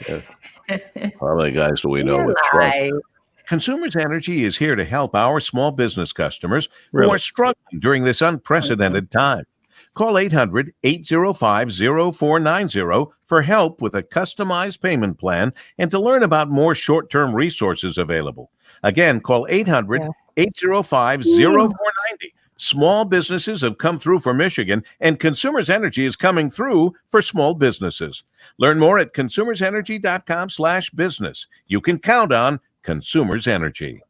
Yeah. How many guys do we know with trucks? Consumers Energy is here to help our small business customers who are struggling during this unprecedented time. Call 800-805-0490 for help with a customized payment plan and to learn about more short-term resources available. Again, call 800-805-0490. Small businesses have come through for Michigan, and Consumers Energy is coming through for small businesses. Learn more at consumersenergy.com/business. You can count on Consumers Energy.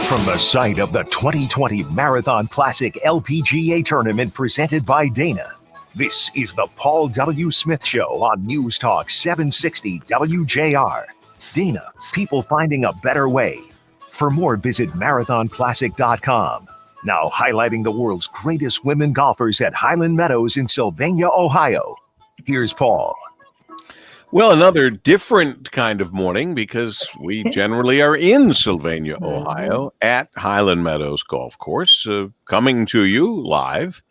From the site of the 2020 Marathon Classic Lpga tournament presented by Dayna, this is the Paul W. Smith Show on News Talk 760 WJR. Dayna, people finding a better way. For more, visit marathonclassic.com. Now highlighting the world's greatest women golfers at Highland Meadows in Sylvania, Ohio. Here's Paul. Well, another different kind of morning because we generally are in Sylvania, Ohio at Highland Meadows Golf Course, coming to you live.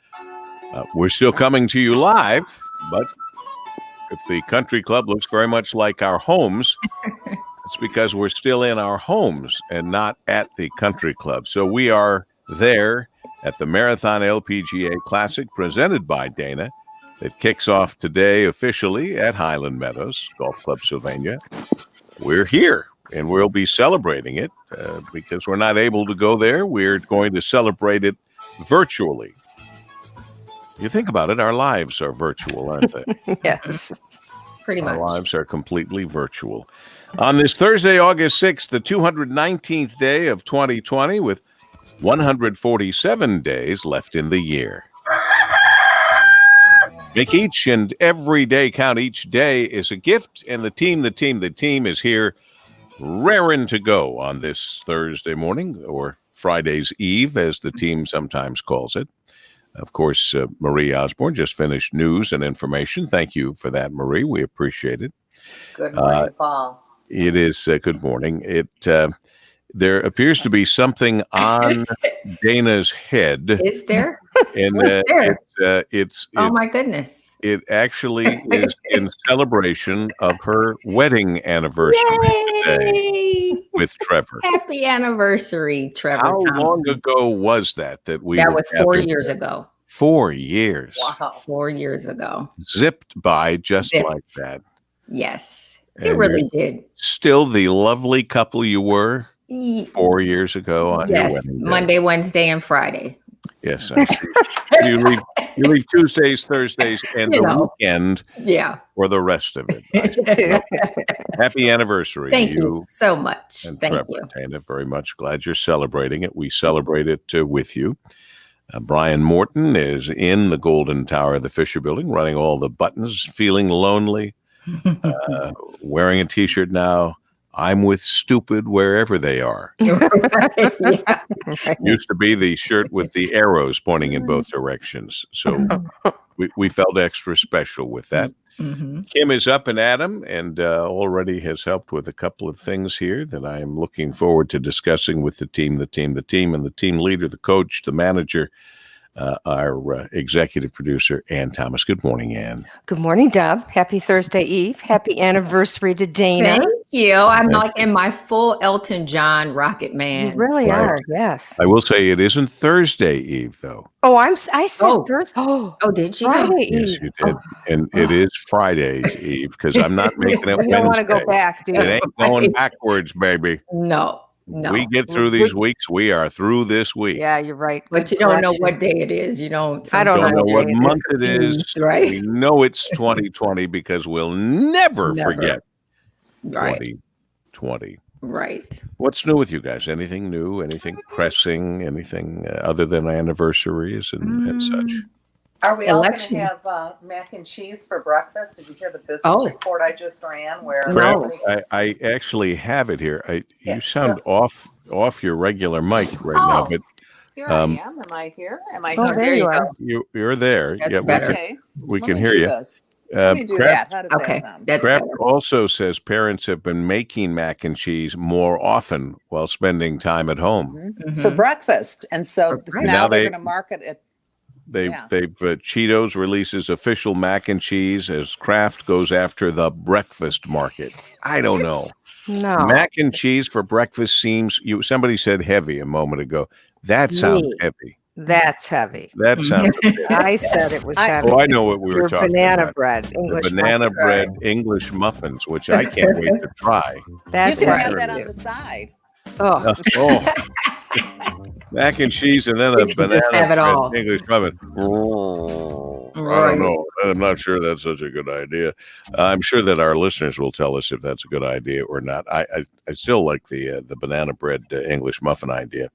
We're still coming to you live, but if the country club looks very much like our homes, it's because we're still in our homes and not at the country club. So we are there at the Marathon Lpga Classic presented by Dayna. It kicks off today officially at Highland Meadows Golf Club, Sylvania. We're here, and we'll be celebrating it because we're not able to go there. We're going to celebrate it virtually. You think about it, our lives are virtual, aren't they? Yes, pretty much. Our lives are completely virtual. On this Thursday, August 6th, the 219th day of 2020, with 147 days left in the year. Make each and every day count. Each day is a gift, and the team is here raring to go on this Thursday morning, or Friday's Eve, as the team sometimes calls it. Of course, Marie Osborne just finished news and information. Thank you for that, Marie. We appreciate it. Good morning, Paul. It is good morning. There appears to be something on Dayna's head. Is there? And What's there? Oh my goodness. It actually is in celebration of her wedding anniversary today with Trevor. Happy anniversary, Trevor. How Thompson. long ago was that That was 4 years ago. 4 years. Wow. 4 years ago. Zipped by just like that. Yes, And it really did. Still the lovely couple you were 4 years ago on your wedding day. Monday, Wednesday, and Friday. Yes. you leave Tuesdays, Thursdays, and the weekend for the rest of it. Happy anniversary. Thank you so much. And Thank Trevor, you. Dayna, very much glad you're celebrating it. We celebrate it with you. Brian Morton is in the Golden Tower of the Fisher Building, running all the buttons, feeling lonely, wearing a T-shirt now. I'm with stupid wherever they are. Used to be the shirt with the arrows pointing in both directions. So we felt extra special with that. Kim is up and at 'em and already has helped with a couple of things here that I am looking forward to discussing with the team, and the team leader, the coach, the manager, our executive producer, Ann Thomas. Good morning, Ann. Good morning, Deb. Happy Thursday Eve. Happy anniversary to Dayna. Thank you. I'm like in my full Elton John Rocket Man. You really are, yes. I will say it isn't Thursday Eve, though. Oh, I said Thursday. Oh, did you? Friday Yes, Eve. you did. And it is Friday's Eve because I'm not making it Wednesday. You don't want to go back, do you? It ain't going backwards, baby. No. We get through these weeks. We are through this week. Yeah, you're right. But you don't know what day it is. You don't. I don't know what day month it is. Right. We know it's 2020 because we'll never forget 2020. Right. What's new with you guys? Anything new? Anything pressing? Anything other than anniversaries and such? Are we all going to have mac and cheese for breakfast? Did you hear the business report I just ran? Where I actually have it here. You sound off your regular mic right now, but here I am. Am I here? Am I here? There you are. You're there. That's we can hear you. Let me do that. How does that sound? Kraft also says parents have been making mac and cheese more often while spending time at home For breakfast, and so now they're going to market it Cheetos releases official mac and cheese as Kraft goes after the breakfast market. I don't know. No. Mac and cheese for breakfast seems somebody said heavy a moment ago. That sounds heavy. That's heavy. That sounds heavy. I said it was heavy. Oh, I know what we were talking banana about. Bread, English banana bread English muffins, which I can't wait to try. That's you can right. have that on the side. Oh. Mac and cheese and then a banana have it all. bread English muffin. I don't know. I'm not sure that's such a good idea. I'm sure that our listeners will tell us if that's a good idea or not. I still like the banana bread English muffin idea.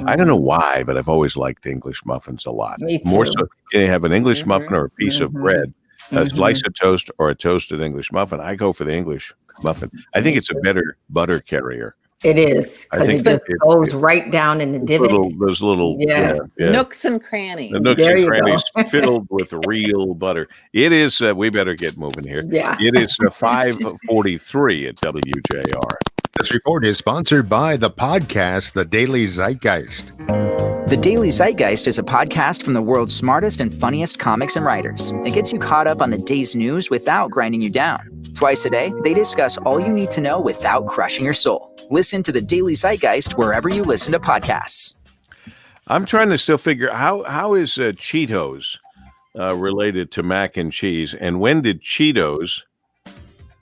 I don't know why, but I've always liked English muffins a lot. Me too. More so, you have an English muffin or a piece of bread, a slice of toast or a toasted English muffin. I go for the English muffin. I think it's a better butter carrier. It is, because it goes right down in the divots. Those little Nooks and crannies. The nooks and crannies filled with real butter. It is, we better get moving here. Yeah. It is 5:43 at WJR. This report is sponsored by the podcast, The Daily Zeitgeist. The Daily Zeitgeist is a podcast from the world's smartest and funniest comics and writers. It gets you caught up on the day's news without grinding you down. Twice a day, they discuss all you need to know without crushing your soul. Listen to the Daily Zeitgeist wherever you listen to podcasts. I'm trying to still figure how is Cheetos related to mac and cheese, and when did Cheetos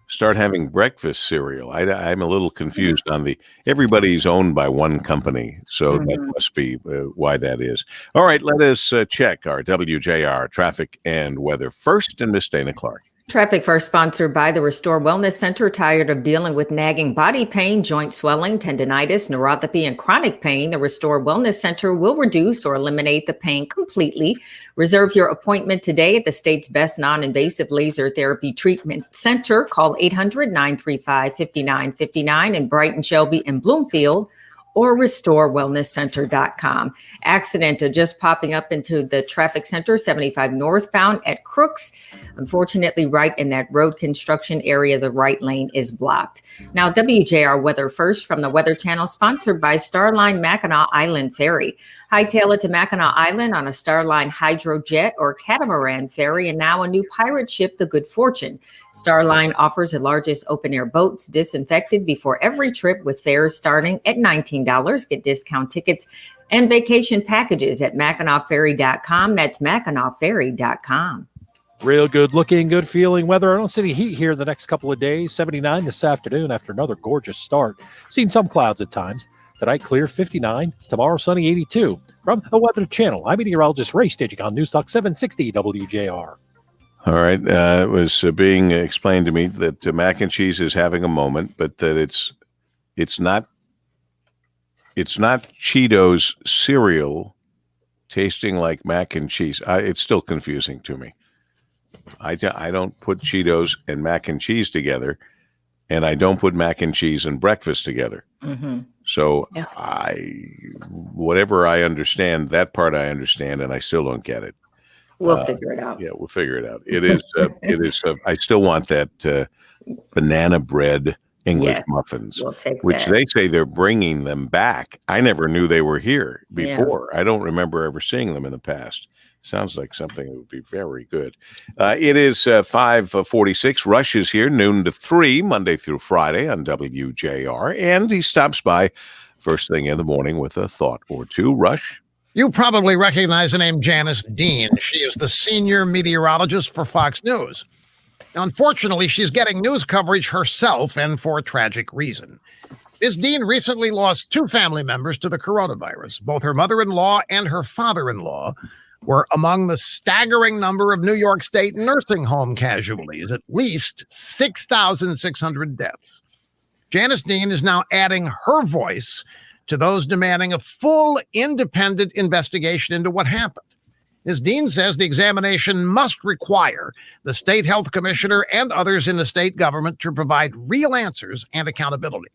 start having breakfast cereal? I'm a little confused on everybody's owned by one company, so that must be why that is. All right, let us check our WJR traffic and weather first, and Miss Dayna Clark. Traffic first sponsored by the Restore Wellness Center. Tired of dealing with nagging body pain, joint swelling, tendonitis, neuropathy, and chronic pain? The Restore Wellness Center will reduce or eliminate the pain completely. Reserve your appointment today at the state's best non-invasive laser therapy treatment center. Call 800-935-5959 in Brighton, Shelby, and Bloomfield, or restorewellnesscenter.com. Accident just popping up into the traffic center, 75 northbound at Crooks. Unfortunately, right in that road construction area, the right lane is blocked. Now, WJR weather first from the Weather Channel, sponsored by Starline Mackinac Island Ferry. Hightail it to Mackinac Island on a Starline hydrojet or catamaran ferry, and now a new pirate ship, the Good Fortune. Starline offers the largest open-air boats disinfected before every trip, with fares starting at $19. Get discount tickets and vacation packages at MackinacFerry.com. That's MackinacFerry.com. Real good looking, good feeling weather. I don't see any heat here the next couple of days. 79 this afternoon after another gorgeous start. Seen some clouds at times. Tonight, clear 59. Tomorrow, sunny 82. From the Weather Channel, I'm meteorologist Ray, staging on News Talk 760 WJR. All right. It was being explained to me that mac and cheese is having a moment, but that it's not Cheetos cereal tasting like mac and cheese. It's still confusing to me. I don't put Cheetos and mac and cheese together, and I don't put mac and cheese and breakfast together. Mm-hmm. So whatever I understand, that part I understand, and I still don't get it. We'll figure it out. Yeah, we'll figure it out. It is. I still want that banana bread English muffins, which they say they're bringing them back. I never knew they were here before. Yeah. I don't remember ever seeing them in the past. Sounds like something that would be very good. It is 5:46. Rush is here noon to 3, Monday through Friday on WJR, and he stops by first thing in the morning with a thought or two. Rush? You probably recognize the name Janice Dean. She is the senior meteorologist for Fox News. Unfortunately, she's getting news coverage herself, and for a tragic reason. Ms. Dean recently lost 2 family members to the coronavirus. Both her mother-in-law and her father-in-law were among the staggering number of New York State nursing home casualties, at least 6,600 deaths. Janice Dean is now adding her voice to those demanding a full, independent investigation into what happened. Ms. Dean says the examination must require the state health commissioner and others in the state government to provide real answers and accountability.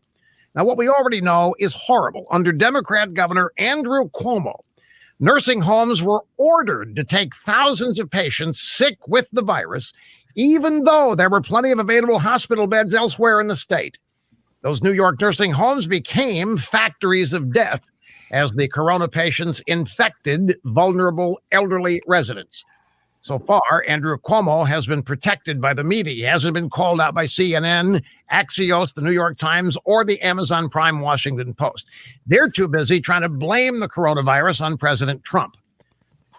Now, what we already know is horrible. Under Democrat Governor Andrew Cuomo, nursing homes were ordered to take thousands of patients sick with the virus, even though there were plenty of available hospital beds elsewhere in the state. Those New York nursing homes became factories of death, as the corona patients infected vulnerable elderly residents. So far, Andrew Cuomo has been protected by the media. He hasn't been called out by CNN, Axios, the New York Times, or the Amazon Prime Washington Post. They're too busy trying to blame the coronavirus on President Trump.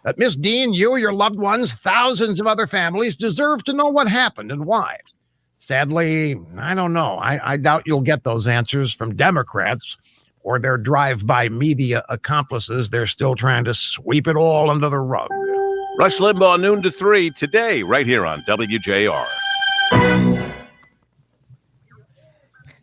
But Miss Dean, you, your loved ones, thousands of other families deserve to know what happened and why. Sadly, I don't know. I doubt you'll get those answers from Democrats or their drive-by media accomplices. They're still trying to sweep it all under the rug. Rush Limbaugh, noon to 3 today, right here on WJR.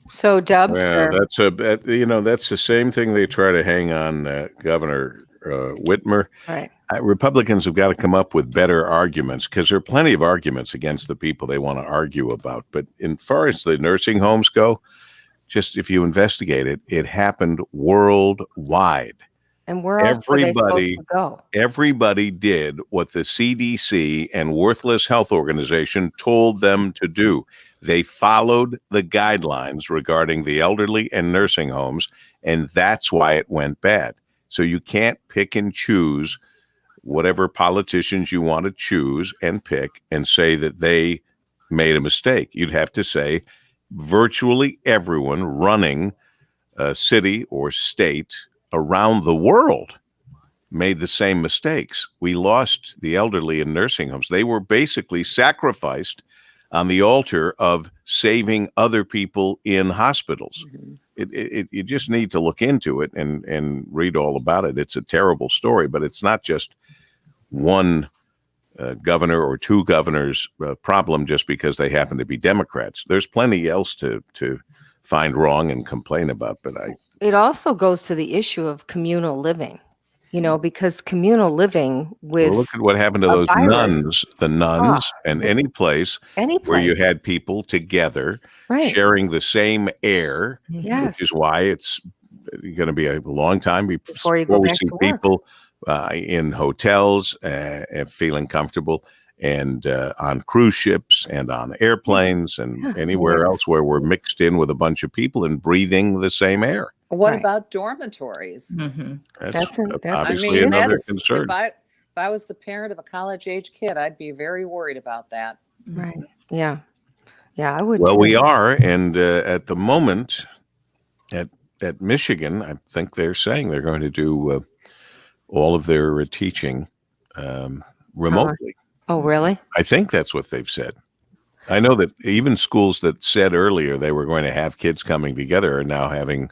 So, Dubs, that's the same thing they try to hang on Governor Whitmer. right? Republicans have got to come up with better arguments, because there are plenty of arguments against the people they want to argue about. But as far as the nursing homes go, just if you investigate it, it happened worldwide. And where else were they supposed to go? Everybody did what the CDC and Worthless Health Organization told them to do. They followed the guidelines regarding the elderly and nursing homes, and that's why it went bad. So you can't pick and choose whatever politicians you want to choose and pick and say that they made a mistake. You'd have to say virtually everyone running a city or state around the world made the same mistakes. We lost the elderly in nursing homes. They were basically sacrificed on the altar of saving other people in hospitals. You just need to look into it and read all about it. It's a terrible story, but it's not just one governor or two governors problem just because they happen to be Democrats. There's plenty else to find wrong and complain about, but It also goes to the issue of communal living, because communal living with look at what happened to those nuns, and any place where you had people together sharing the same air, which is why it's going to be a long time before we see people in hotels feeling comfortable, and on cruise ships and on airplanes and anywhere else where we're mixed in with a bunch of people and breathing the same air. What about dormitories? That's obviously another concern. If I was the parent of a college-age kid, I'd be very worried about that. Right. Yeah. Yeah, I would. Well, we are, and at the moment, at Michigan, I think they're saying they're going to do all of their teaching remotely. Oh, really? I think that's what they've said. I know that even schools that said earlier they were going to have kids coming together are now having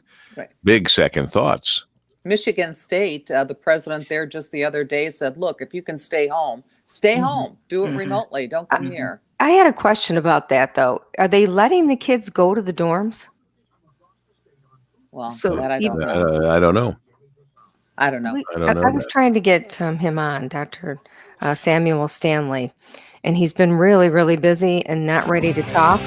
big second thoughts. Michigan State, the president there just the other day said, look, if you can stay home, stay home. Do it remotely. Don't come here. I had a question about that, though. Are they letting the kids go to the dorms? Well, that I don't know. I don't know. I don't know. I was trying to get him on, Dr. Samuel Stanley, and he's been really, really busy and not ready to talk.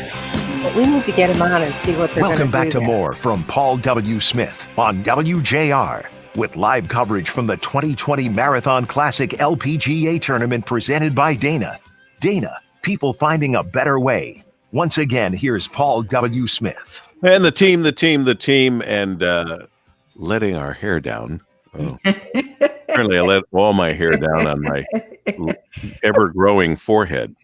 But we need to get him on and see what they're going to do. Welcome back to more from Paul W. Smith on WJR, with live coverage from the 2020 Marathon Classic Lpga tournament presented by Dayna. Dayna, people finding a better way. Once again, here's Paul W. Smith. And the team, and letting our hair down. Oh. Apparently, I let all my hair down on my ever-growing forehead.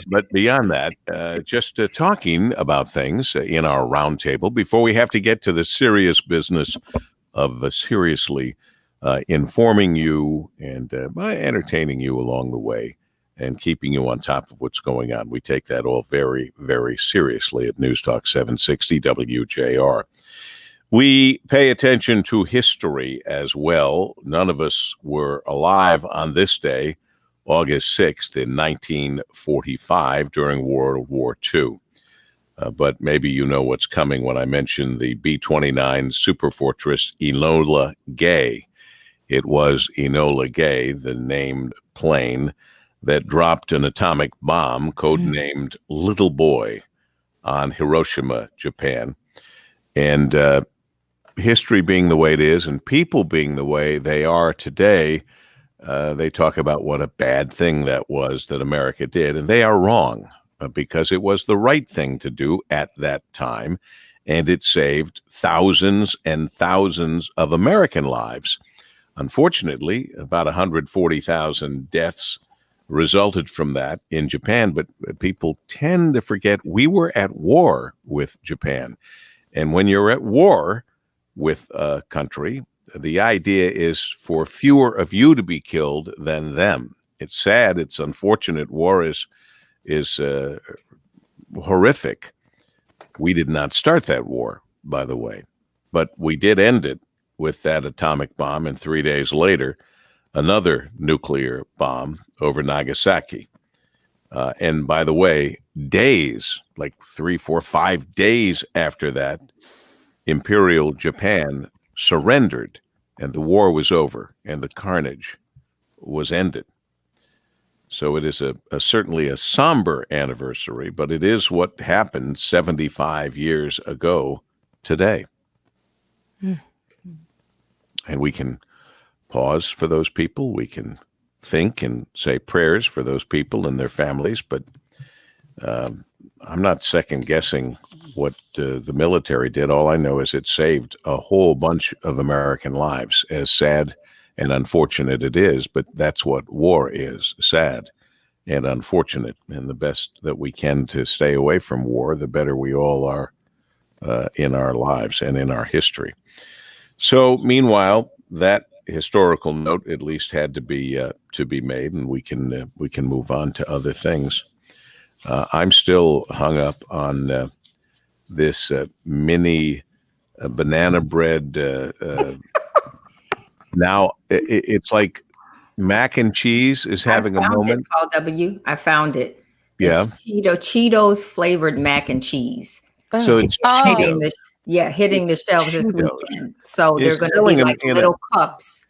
But beyond that, just talking about things in our roundtable before we have to get to the serious business of seriously informing you and entertaining you along the way and keeping you on top of what's going on. We take that all very, very seriously at News Talk 760 WJR. We pay attention to history as well. None of us were alive on this day, August 6th in 1945 during World War II. But maybe you know what's coming when I mention the B-29 Superfortress Enola Gay. It was Enola Gay, the named plane, that dropped an atomic bomb codenamed Little Boy on Hiroshima, Japan. And history being the way it is and people being the way they are today, they talk about what a bad thing that was that America did. And they are wrong because it was the right thing to do at that time. and it saved thousands and thousands of American lives. Unfortunately, about 140,000 deaths resulted from that in Japan, but people tend to forget we were at war with Japan. And when you're at war with a country, the idea is for fewer of you to be killed than them. It's sad. It's unfortunate. War is horrific. We did not start that war, by the way, but we did end it with that atomic bomb. And 3 days later, another nuclear bomb over Nagasaki. And by the way, days, like 3, 4, 5 days after that, Imperial Japan surrendered and the war was over and the carnage was ended. So it is certainly a somber anniversary, but it is what happened 75 years ago today. And we can pause for those people. We can think and say prayers for those people and their families, but I'm not second guessing what the military did. All I know is it saved a whole bunch of American lives, as sad and unfortunate it is, but that's what war is, sad and unfortunate. And the best that we can to stay away from war, the better we all are in our lives and in our history. So meanwhile, that historical note at least had to be made, and we can move on to other things. I'm still hung up on this mini banana bread. Now it's like mac and cheese is having a moment. I found it. Yeah, it's Cheetos flavored mac and cheese. So it's hitting the shelves this weekend. So they're going to be like little cups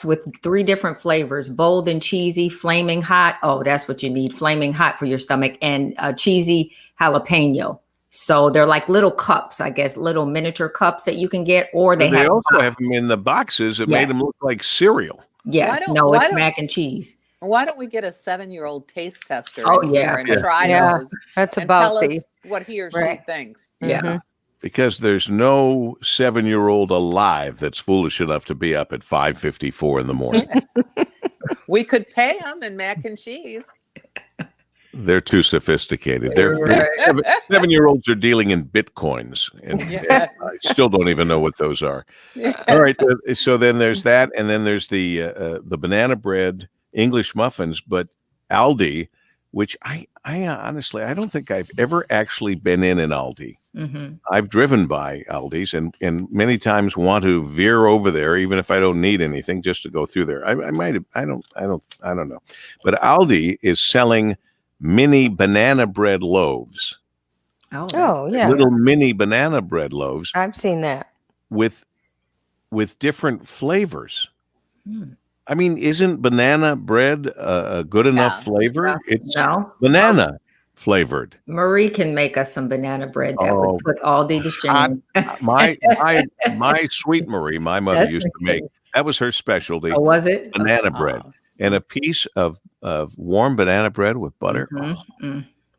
with 3 different flavors: bold and cheesy, flaming hot. Oh, that's what you need. Flaming hot for your stomach, and cheesy jalapeno. So they're like little cups, I guess, little miniature cups that you can get, or they also have them in the boxes. It made them look like cereal. Yes, it's mac and cheese. Why don't we get a 7-year-old taste tester in here and try those? That's and tell us what he or she thinks. Yeah. Because there's no 7-year-old alive that's foolish enough to be up at 5:54 in the morning. We could pay them in mac and cheese. They're too sophisticated. They're 7-year-olds are dealing in bitcoins, and I still don't even know what those are. All right, so then there's that, and then there's the banana bread English muffins, but Aldi, which I honestly I don't think I've ever actually been in an Aldi. Mm-hmm. I've driven by Aldi's and many times want to veer over there, even if I don't need anything, just to go through there. I might have, I don't know, but Aldi is selling mini banana bread loaves. Oh yeah, little mini banana bread loaves. I've seen that with different flavors. I mean, isn't banana bread a good enough flavor? It's banana flavored. Marie can make us some banana bread that would put Aldi to shame. My sweet Marie, my mother used to make. That was her specialty. Oh, was it? Banana bread. And a piece of warm banana bread with butter.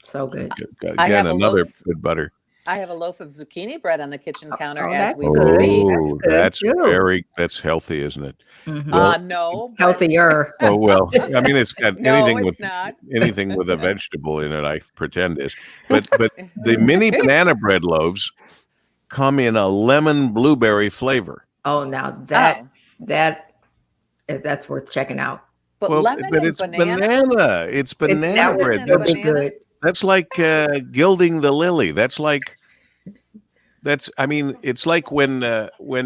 So good. Again, another good butter. I have a loaf of zucchini bread on the kitchen counter as we speak. That's healthy, isn't it? Mm-hmm. No, healthier. Oh well, I mean, it's got anything with a vegetable in it. I pretend is, but the mini banana bread loaves come in a lemon blueberry flavor. Oh, now that's worth checking out. But it's banana. It's banana bread. That's good. That's like gilding the lily. It's like when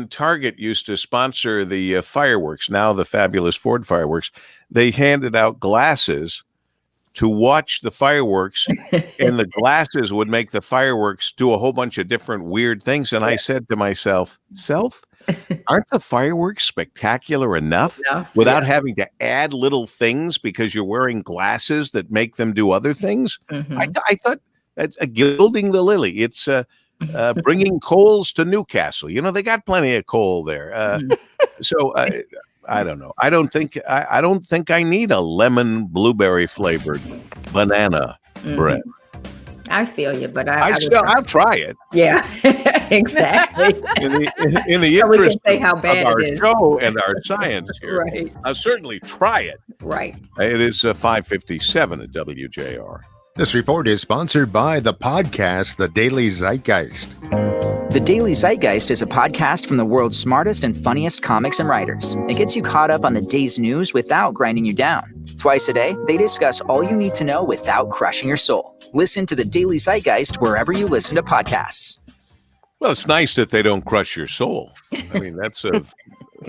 Target used to sponsor the fireworks, now the fabulous Ford fireworks, they handed out glasses to watch the fireworks, and the glasses would make the fireworks do a whole bunch of different weird things. And I said to myself, aren't the fireworks spectacular enough without having to add little things because you're wearing glasses that make them do other things? Mm-hmm. I thought that's gilding the lily. It's bringing coals to Newcastle. They got plenty of coal there. So I don't know. I don't think I need a lemon blueberry flavored banana bread. I feel you, but I'll try it. Yeah, exactly. In the So we interest can say how of bad our it is. show and our science here, Right. I'll certainly try it. Right. It is 5:57 at WJR. This report is sponsored by the podcast, The Daily Zeitgeist. The Daily Zeitgeist is a podcast from the world's smartest and funniest comics and writers. It gets you caught up on the day's news without grinding you down. Twice a day, they discuss all you need to know without crushing your soul. Listen to the Daily Zeitgeist wherever you listen to podcasts. Well, it's nice that they don't crush your soul. I mean,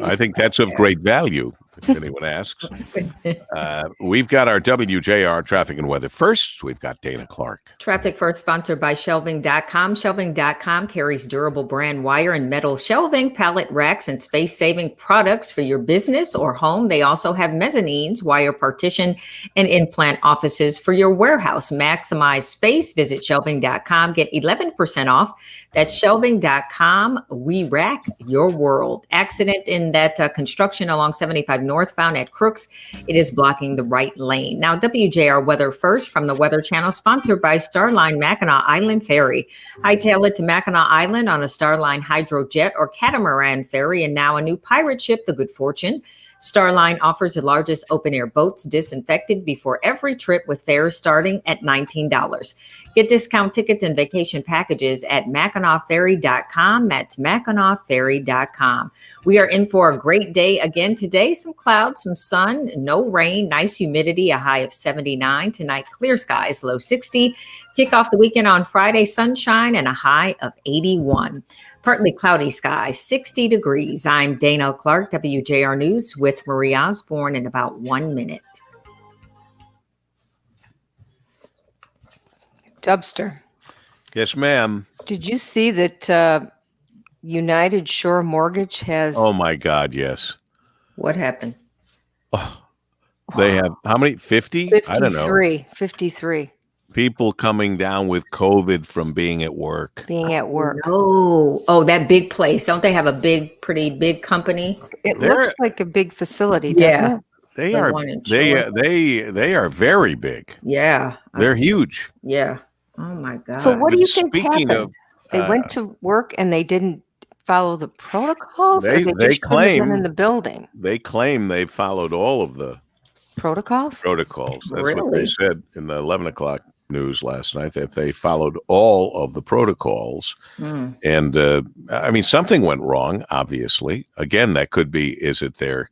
I think that's of great value, if anyone asks. We've got our WJR Traffic and Weather first. We've got Dayna Clark. Traffic First sponsored by Shelving.com. Shelving.com carries durable brand wire and metal shelving, pallet racks, and space-saving products for your business or home. They also have mezzanines, wire partition, and in-plant offices for your warehouse. Maximize space. Visit Shelving.com. Get 11% off. That's Shelving.com. We rack your world. Accident in that construction along 75 northbound at Crooks. It is blocking the right lane. Now, WJR Weather first from the Weather Channel, sponsored by Starline Mackinac Island Ferry. Hightail it to Mackinac Island on a Starline hydrojet or catamaran ferry, and now a new pirate ship, the Good Fortune. Starline offers the largest open-air boats disinfected before every trip, with fares starting at $19. Get discount tickets and vacation packages at MackinacFerry.com. That's MackinacFerry.com. We are in for a great day again today. Some clouds, some sun, no rain, nice humidity, a high of 79. Tonight, clear skies, low 60. Kick off the weekend on Friday, sunshine and a high of 81. Partly cloudy skies, 60 degrees. I'm Dayna Clark, WJR News with Marie Osborne in about 1 minute. Dubster, Yes, ma'am. did you see that United Shore Mortgage has Oh, my God, yes. What happened? They have how many? 50? I don't know. 53 People coming down with COVID from being at work. being at work? Oh, that big place. Don't they have a pretty big company? It They're- looks like a big facility, doesn't Yeah. it? They The are one in they are very big. Yeah. They're huge. Yeah. Oh my God. So what do But you think speaking happened? They went to work and they didn't follow the protocols, or They- they they just shouldn't have been claim- in the building They claim they followed all of the protocols. protocols. That's what they Really? said in the 11 o'clock news last night, that they followed all of the protocols. Mm. And I mean, something went wrong, obviously. Again, that could be, is it their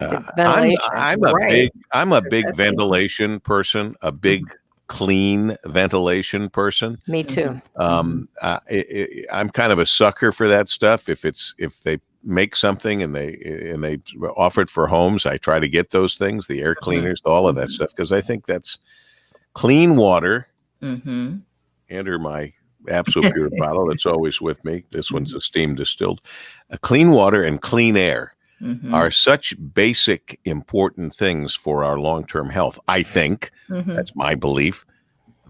Ventilation. I'm a big That's- ventilation person, a big clean ventilation person. Me too. I'm kind of a sucker for that stuff. If they make something and they offer it for homes, I try to get those things, the air cleaners, all of that stuff, because I think that's clean water. Mm-hmm. Enter my Absolute Pure bottle that's always with me. This one's a steam distilled. Clean water and clean air Mm-hmm. are such basic, important things for our long-term health. I think Mm-hmm. that's my belief,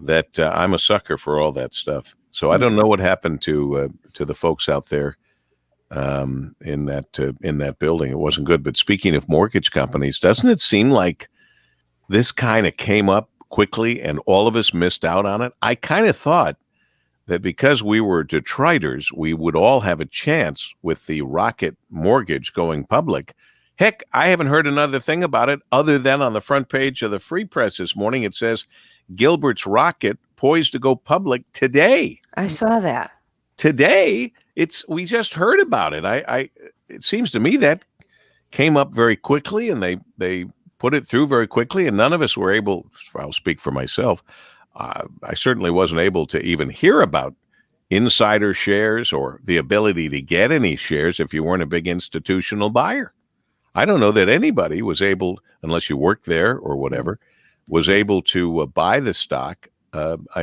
that I'm a sucker for all that stuff. So I don't know what happened to the folks out there in that building. It wasn't good. But speaking of mortgage companies, doesn't it seem like this kind of came up quickly and all of us missed out on it? I kind of thought that because we were Detroiters, we would all have a chance with the Rocket mortgage going public. Heck, I haven't heard another thing about it other than on the front page of the Free Press this morning. It says Gilbert's Rocket poised to go public today. I saw that. Today, we just heard about it. It seems to me that came up very quickly, and they put it through very quickly, and none of us were able. I'll speak for myself. I certainly wasn't able to even hear about insider shares or the ability to get any shares if you weren't a big institutional buyer. I don't know that anybody was able, unless you worked there or whatever, was able to buy the stock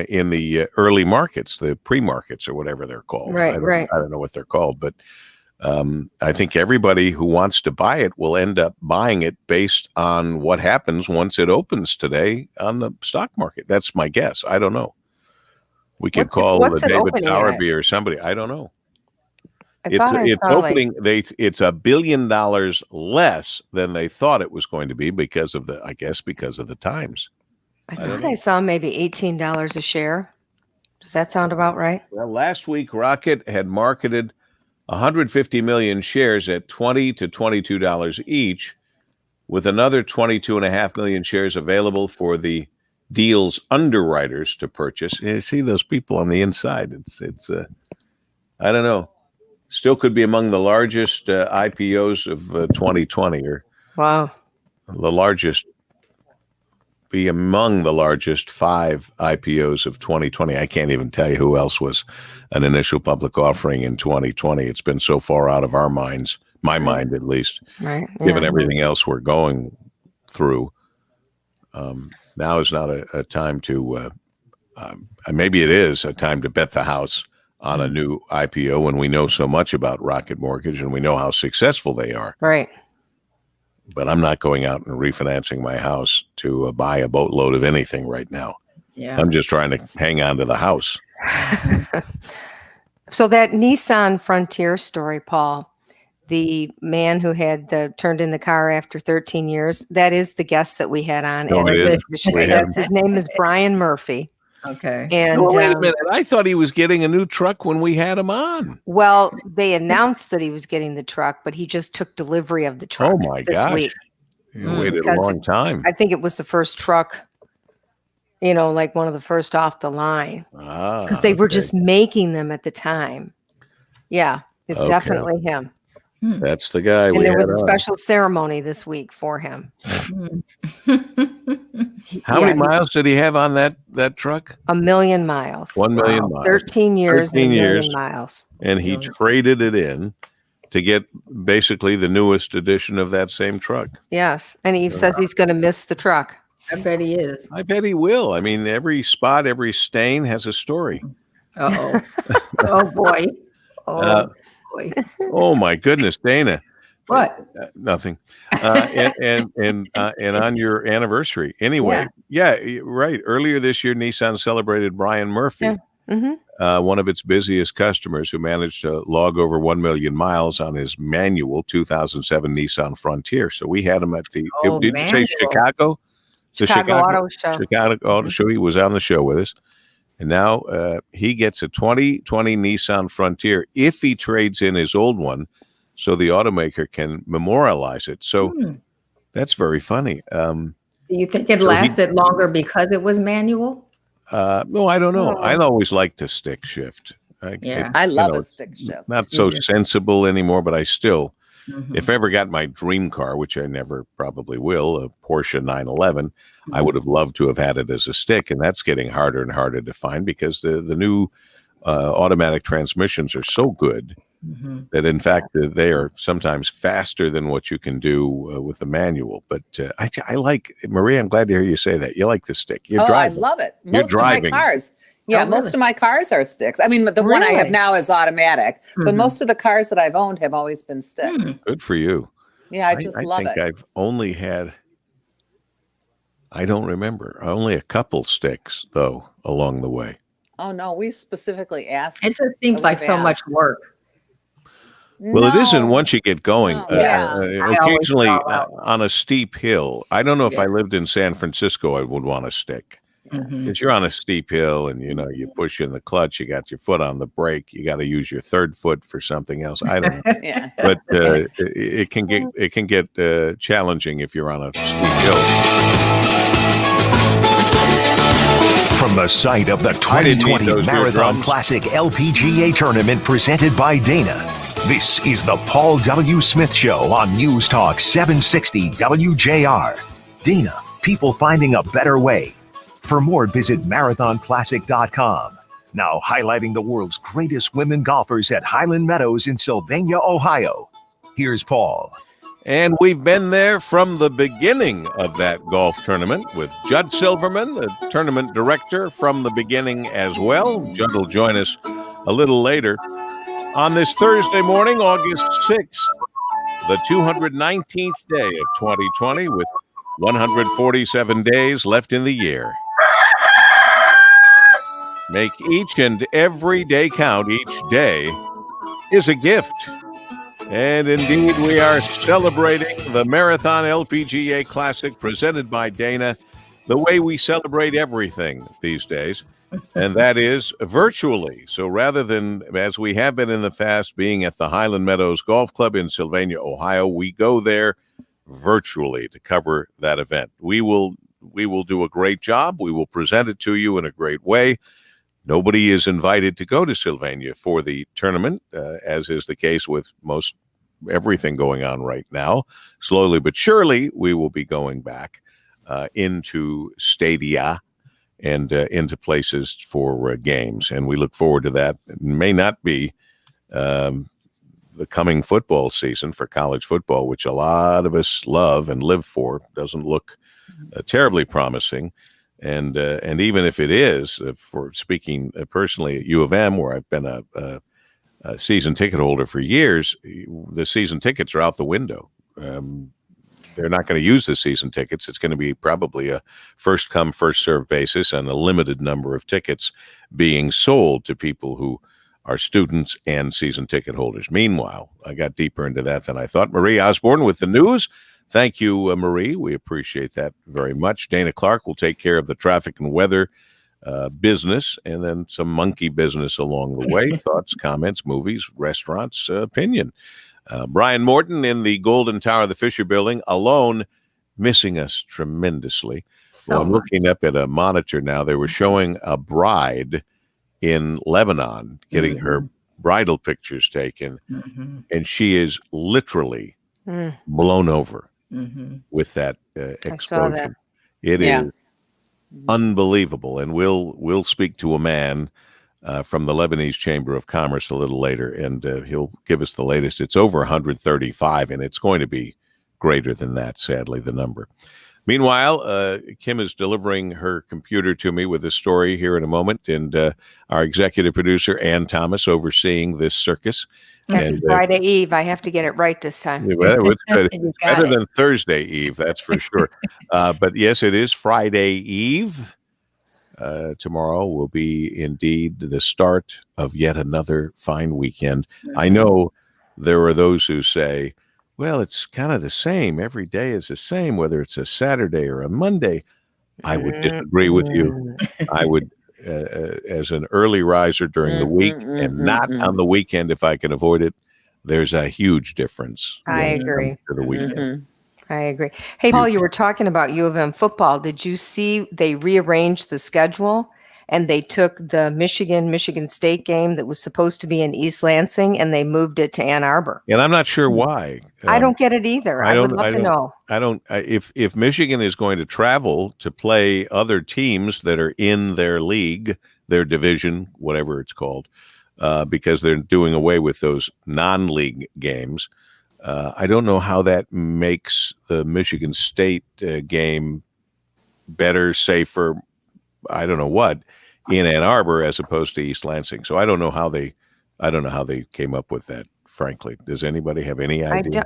in the early markets, the pre-markets or whatever they're called. Right. I don't know what they're called, but I think everybody who wants to buy it will end up buying it based on what happens once it opens today on the stock market. That's my guess. I don't know. We could call what's it David opening Towerby or somebody. I don't know. I thought I It's saw opening. It's $1 billion less than they thought it was going to be because of the Times. I don't thought know. I saw maybe $18 a share. Does that sound about right? Well, last week, Rocket had marketed 150 million shares at $20 to $22 each, with another 22.5 million shares available for the deal's underwriters to purchase. You see those people on the inside. It's I don't know. Still could be among the largest IPOs of 2020, or Wow. be among the largest 5 IPOs of 2020. I can't even tell you who else was an initial public offering in 2020. It's been so far out of our minds, my mind at least, Right. given everything else we're going through. Now is not a time to, maybe it is a time to bet the house on a new IPO when we know so much about Rocket Mortgage and we know how successful they are. Right. But I'm not going out and refinancing my house to buy a boatload of anything right now. Yeah. I'm just trying to hang on to the house. So that Nissan Frontier story, Paul, the man who had turned in the car after 13 years, that is the guest that we had on. Oh, it is? Yes, his name is Brian Murphy. Okay. And Oh, wait a minute. I thought he was getting a new truck when we had him on. well, they announced that he was getting the truck, but he just took delivery of the truck Oh, my this gosh. week. You waited a Because long time. I think it was the first truck, like one of the first off the line, because they were okay. just making them at the time. Yeah, it's Okay. definitely him. That's the guy And we there had was a on. special ceremony this week for him. How Yeah, many miles did he have on that truck? 1 million miles. 1 million miles. 13 years 13 and 1 million years. miles. And he traded it in to get basically the newest edition of that same truck. Yes. And he says he's going to miss the truck. I bet he is. I bet he will. I mean, every spot, every stain has a story. Uh-oh. Oh, boy. Oh, boy. Oh my goodness, Dayna. What? Nothing. And on your anniversary. Anyway, yeah, right. Earlier this year, Nissan celebrated Brian Murphy, Yeah. Mm-hmm. one of its busiest customers, who managed to log over 1 million miles on his manual 2007 Nissan Frontier. So we had him at the, Oh, did you say manual. Chicago? The Chicago Auto Show. Chicago Auto Show. He was on the show with us. And now he gets a 2020 Nissan Frontier if he trades in his old one, so the automaker can memorialize it. So that's very funny. Do you think it So he- lasted longer because it was manual? No, I don't know. I always like to stick shift. Yeah. I love a stick shift. Not so sensible anymore, but I still, Mhm. if I ever got my dream car, which I never probably will, a Porsche 911, I would have loved to have had it as a stick, and that's getting harder and harder to find because the new automatic transmissions are so good Mhm. that, in fact, they are sometimes faster than what you can do with the manual. But I like, Maria, I'm glad to hear you say that. You like the stick. You're driving. I love it. You're Most driving. of my cars. Yeah, Oh, most really? of my cars are sticks. I mean, the one I have Really? now is automatic, but Mhm. most of the cars that I've owned have always been sticks. Good for you. Yeah, I just love think it. I've only had, I don't remember, only a couple sticks, though, along the way. Oh no, we specifically asked. It just seems like so much work. Well, it isn't No. once you get going. No, yeah. always Occasionally fall out. on a steep hill. I don't know if Yeah. I lived in San Francisco, I would want a stick. Mhm. Because you're on a steep hill and, you push in the clutch, you got your foot on the brake, you got to use your third foot for something else. I don't know. Yeah. But it can get challenging if you're on a steep hill. From the site of the I didn't need 2020 those Marathon eardrums. Classic Lpga Tournament presented by Dayna, this is the Paul W. Smith Show on News Talk 760 WJR. Dayna, people finding a better way. For more, visit marathonclassic.com. Now highlighting the world's greatest women golfers at Highland Meadows in Sylvania, Ohio. Here's Paul. And we've been there from the beginning of that golf tournament with Judd Silverman, the tournament director from the beginning as well. Judd will join us a little later. On this Thursday morning, August 6th, the 219th day of 2020, with 147 days left in the year. Make each and every day count. Each day is a gift. And indeed, we are celebrating the Marathon LPGA Classic presented by Dayna the way we celebrate everything these days, and that is virtually. So rather than, as we have been in the past, being at the Highland Meadows Golf Club in Sylvania, Ohio, we go there virtually to cover that event. We will do a great job. We will present it to you in a great way. Nobody is invited to go to Sylvania for the tournament, as is the case with most everything going on right now. Slowly but surely, we will be going back into stadia and into places for games. And we look forward to that. It may not be the coming football season for college football, which a lot of us love and live for. Doesn't look terribly promising. And even if it is, for speaking personally at U of M, where I've been a season ticket holder for years, the season tickets are out the window. They're not going to use the season tickets. It's going to be probably a first come, first served basis and a limited number of tickets being sold to people who are students and season ticket holders. Meanwhile, I got deeper into that than I thought. Marie Osborne with the news. Thank you, Marie. We appreciate that very much. Dayna Clark will take care of the traffic and weather business, and then some monkey business along the way. Thoughts, comments, movies, restaurants, opinion. Brian Morton in the Golden Tower of the Fisher Building, alone, missing us tremendously. So I'm looking up at a monitor now. They were showing a bride in Lebanon getting her bridal pictures taken, and she is literally blown over with that explosion. It is unbelievable. And we'll speak to a man from the Lebanese Chamber of Commerce a little later, and he'll give us the latest. It's over 135, and it's going to be greater than that, sadly, the number. Meanwhile, Kim is delivering her computer to me with a story here in a moment, and our executive producer, Ann Thomas, overseeing this circus. And Friday Eve. I have to get it right this time. Well, it's good. It's better than Thursday Eve, that's for sure. But yes, it is Friday Eve. Tomorrow will be indeed the start of yet another fine weekend. I know there are those who say, well, it's kind of the same. Every day is the same, whether it's a Saturday or a Monday. I would disagree with you. I would, as an early riser during the week and not on the weekend if I can avoid it, there's a huge difference. I agree. To the weekend. I agree. Hey, Paul, you were talking about U of M football. Did you see they rearranged the schedule and they took the Michigan State game that was supposed to be in East Lansing and they moved it to Ann Arbor? And I'm not sure why. I don't get it either. I would love to know. If Michigan is going to travel to play other teams that are in their league, their division, whatever it's called, because they're doing away with those non-league games, I don't know how that makes the Michigan State game better, safer, I don't know what, in Ann Arbor as opposed to East Lansing. So I don't know how they came up with that, frankly. Does anybody have any idea?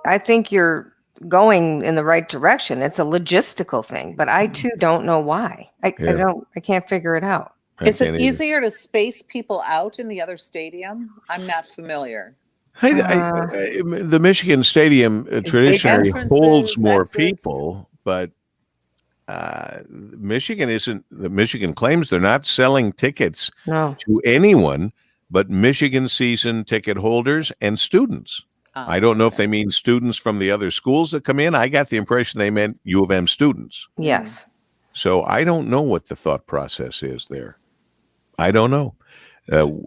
I think you're going in the right direction. It's a logistical thing, but I too don't know why. I can't figure it out. Is it easier to space people out in the other stadium? I'm not familiar. The Michigan Stadium traditionally holds more people, but Michigan claims they're not selling tickets to anyone but Michigan season ticket holders and students. I don't know if they mean students from the other schools that come in. I got the impression they meant U of M students. Yes. So I don't know what the thought process is there. I don't know.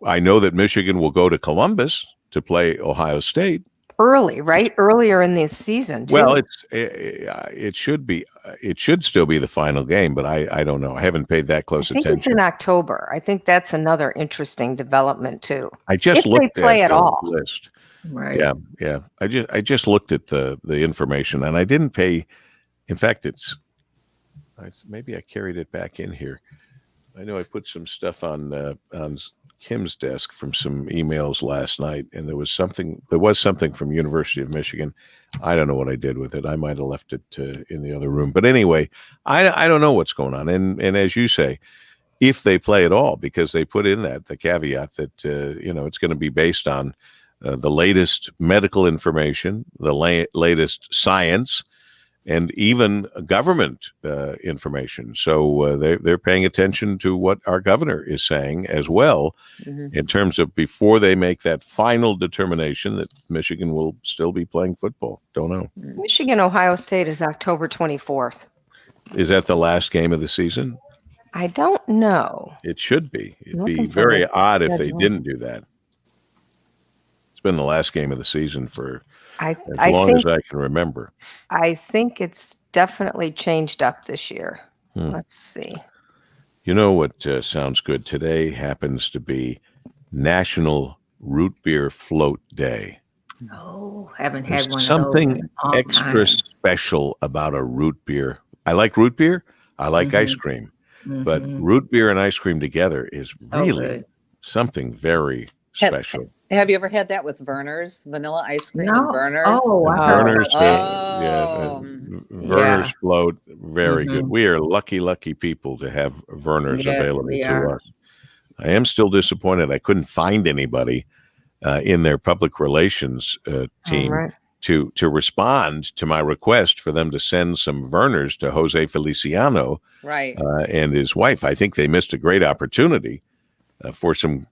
I know that Michigan will go to Columbus to play Ohio State early, right? Earlier in this season, too. Well, it should be. It should still be the final game, but I don't know. I haven't paid that close attention. I think it's in October. I think that's another interesting development too. I just looked they play at at all. the list. Right. Yeah. I just looked at the information, and I didn't pay. In fact, maybe I carried it back in here. I know I put some stuff on Kim's desk from some emails last night, and there was something from University of Michigan. I don't know what I did with it. I might have left it in the other room. But anyway, I don't know what's going on. And as you say, if they play at all, because they put in the caveat that it's going to be based on the latest medical information, the latest science, and even government information. So they're paying attention to what our governor is saying as well, in terms of before they make that final determination that Michigan will still be playing football. Don't know. Michigan, Ohio State is October 24th. Is that the last game of the season? I don't know. It should be. It'd be Looking for very the odd if they schedule. didn't do that. It's been the last game of the season for I as long think as I can remember. I think it's definitely changed up this year. Let's see. You know what sounds good? Today happens to be National Root Beer Float Day. Oh, haven't There's had one of those something in a long extra time. special about a root beer. I like root beer. I like ice cream. But root beer and ice cream together is really good. something very special. Have you ever had that with Verner's vanilla ice cream? No. And Verner's. Oh, I heard Verner's, Oh. Verner's float, very good. We are lucky people to have Verner's Yes, available we to are. us. I am still disappointed I couldn't find anybody in their public relations team right. to respond to my request for them to send some Verner's to Jose Feliciano Right. and his wife. I think they missed a great opportunity for some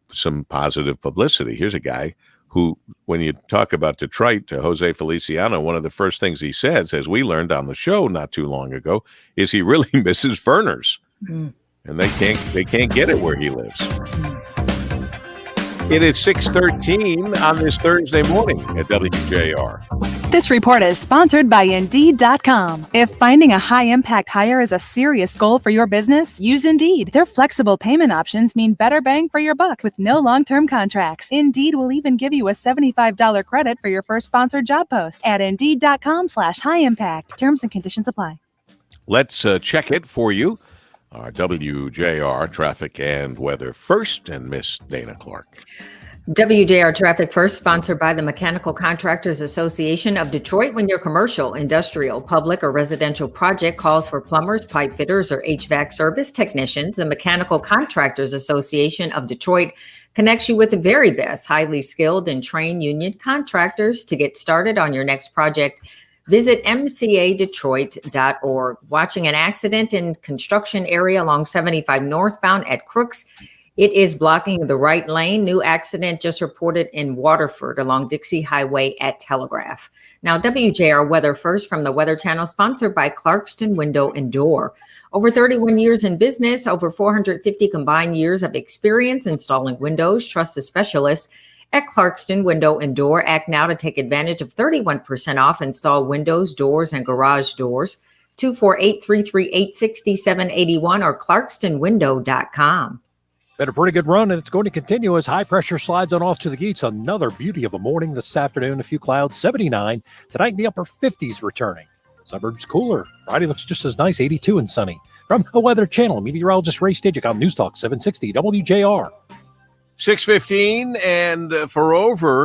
positive publicity. Here's a guy who, when you talk about Detroit to Jose Feliciano, one of the first things he says, as we learned on the show not too long ago, is he really misses Verner's, and they can't get it where he lives. It is 6:13 on this Thursday morning at WJR. This report is sponsored by Indeed.com. If finding a high-impact hire is a serious goal for your business, use Indeed. Their flexible payment options mean better bang for your buck with no long-term contracts. Indeed will even give you a $75 credit for your first sponsored job post at Indeed.com/high-impact. Terms and conditions apply. Let's check it for you. Our WJR Traffic and Weather first, and Miss Dayna Clark. WJR Traffic First, sponsored by the Mechanical Contractors Association of Detroit. When your commercial, industrial, public, or residential project calls for plumbers, pipe fitters, or HVAC service technicians, the Mechanical Contractors Association of Detroit connects you with the very best, highly skilled and trained union contractors. To get started on your next project, visit mcadetroit.org. Watching an accident in construction area along 75 northbound at Crooks. It is blocking the right lane. New accident just reported in Waterford along Dixie Highway at Telegraph. Now, WJR Weather First from the Weather Channel, sponsored by Clarkston Window and Door. Over 31 years in business, over 450 combined years of experience installing windows. Trust a specialist at Clarkston Window and Door. Act now to take advantage of 31% off install windows, doors, and garage doors. 248-338-6781 or clarkstonwindow.com. Been a pretty good run, and it's going to continue as high pressure slides on off to the Geats. Another beauty of a morning this afternoon. A few clouds, 79. Tonight, the upper 50s returning. Suburbs cooler. Friday looks just as nice, 82 and sunny. From a Weather Channel, meteorologist Ray Stajic on News Talk 760 WJR. 6:15, and for over